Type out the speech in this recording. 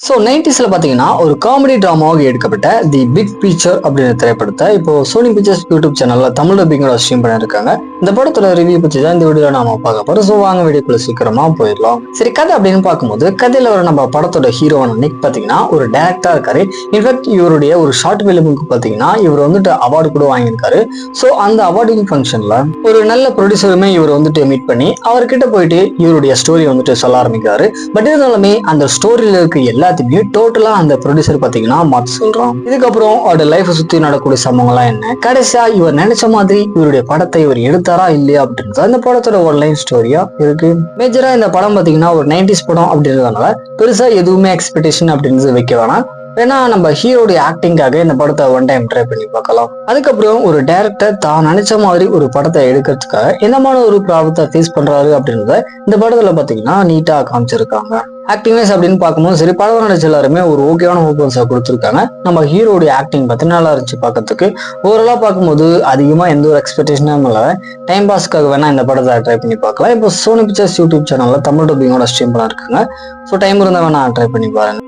So 90s பார்த்தீங்கன்னா ஒரு comedy ட்ராமாவாக எடுக்கப்பட்ட தி பிக் பிக்சர் அப்படின்ற திரைப்படத்தை இப்போ சோனி பிக்சர்ஸ் யூடியூப் சேனல்ல தமிழ் டப்பிங்கோட ஸ்ட்ரீம் பண்ணிருக்காங்க. இந்த படத்தோட ரிவ்யூ பற்றி தான் இந்த வீடியோ நாம பார்க்க போறோம். ஸோ வாங்க வீடியோக்குள்ள சீக்கிரமா போயிடலாம். சரி, கதை அப்படின்னு பார்க்கும்போது கதையில வர நம்ம படத்தோட ஹீரோவான நிக் பார்த்தீங்கன்னா ஒரு டேரக்டரா இருக்காரு. இன்ஃபேக்ட் இவருடைய ஒரு ஷார்ட் ஃபிலிமுக்கு பார்த்தீங்கன்னா இவர் வந்துட்டு அவார்டு கூட வாங்கியிருக்காரு. ஸோ அந்த அவார்டிங் ஃபங்க்ஷன்ல ஒரு நல்ல ப்ரொடியூசருமே இவர் வந்துட்டு மீட் பண்ணி அவர்கிட்ட போயிட்டு இவருடைய ஸ்டோரி வந்துட்டு சொல்ல ஆரம்பிக்கிறாரு. பட் இருந்தாலுமே அந்த ஸ்டோரியில இருக்க எல்லாத்தையுமே டோட்டலா அந்த ப்ரொடியூசர் பாத்தீங்கன்னா மாத்த சொல்றான். இதுக்கப்புறம் அவரோட லைஃப் சுத்தி நடக்கூடிய சம்பவங்கள்லாம் என்ன, கடைசியா இவர் நினைச்ச மாதிரி இவருடைய படத்தை இவர் எடுத்தாரா இல்லையா அப்படின்றது அந்த படத்தோட ஒரு லைன் ஸ்டோரியா இருக்கு. மேஜரா இந்த படம் பாத்தீங்கன்னா ஒரு 90s படம் அப்படின்றதுனால பெருசா எதுவுமே எக்ஸ்பெக்டேஷன் அப்படின்றது வைக்க வேணாம். ஏன்னா நம்ம ஹீரோடைய ஆக்டிங்காக இந்த படத்தை ஒன் டைம் ட்ரை பண்ணி பார்க்கலாம். அதுக்கப்புறம் ஒரு டைரக்டர் தான் நினைச்ச மாதிரி ஒரு படத்தை எடுக்கிறதுக்காக எந்த மாதிரி ஒரு ப்ராப்ளத்தை ஃபேஸ் பண்றாரு அப்படின்றத இந்த படத்துல பாத்தீங்கன்னா நீட்டா காமிச்சிருக்காங்க. ஆக்டிங் வைஸ் அப்படின்னு பார்க்கும்போது சரி, படம் நடிச்ச எல்லாருமே ஒரு ஓகேவான மூவ்மெண்ட்ஸை கொடுத்துருக்காங்க. நம்ம ஹீரோடைய ஆக்டிங் பார்த்து நல்லா இருந்துச்சு பார்க்கறதுக்கு. ஓவரலா பார்க்கும்போது அதிகமா எந்த ஒரு எக்ஸ்பெக்டேஷனும் இல்லை. டைம் பாஸ்க்காக வேணா இந்த படத்தை ட்ரை பண்ணி பார்க்கலாம். இப்போ சோனி பிக்சர்ஸ் யூடியூப் சேனல்ல தமிழ் டப்பிங்கோட ஸ்ட்ரீம் பண்ண இருக்காங்க. ஸோ டைம் இருந்தால் வேணா ட்ரை பண்ணி பாருங்க.